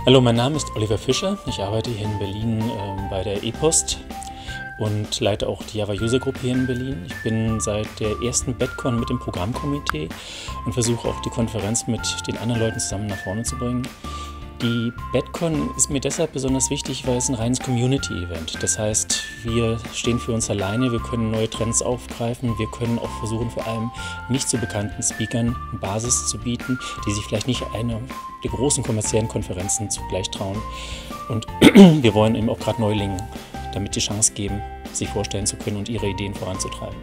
Hallo, mein Name ist Oliver Fischer. Ich arbeite hier in Berlin bei der ePost und leite auch die Java User Group hier in Berlin. Ich bin seit der ersten BEDCON mit dem Programmkomitee und versuche auch die Konferenz mit den anderen Leuten zusammen nach vorne zu bringen. Die BEDCON ist mir deshalb besonders wichtig, weil es ein reines Community-Event. Das heißt, wir stehen für uns alleine, wir können neue Trends aufgreifen, wir können auch versuchen, vor allem nicht so bekannten Speakern eine Basis zu bieten, die sich vielleicht nicht einer der großen kommerziellen Konferenzen zugleich trauen. Und wir wollen eben auch gerade Neulingen damit die Chance geben, sich vorstellen zu können und ihre Ideen voranzutreiben.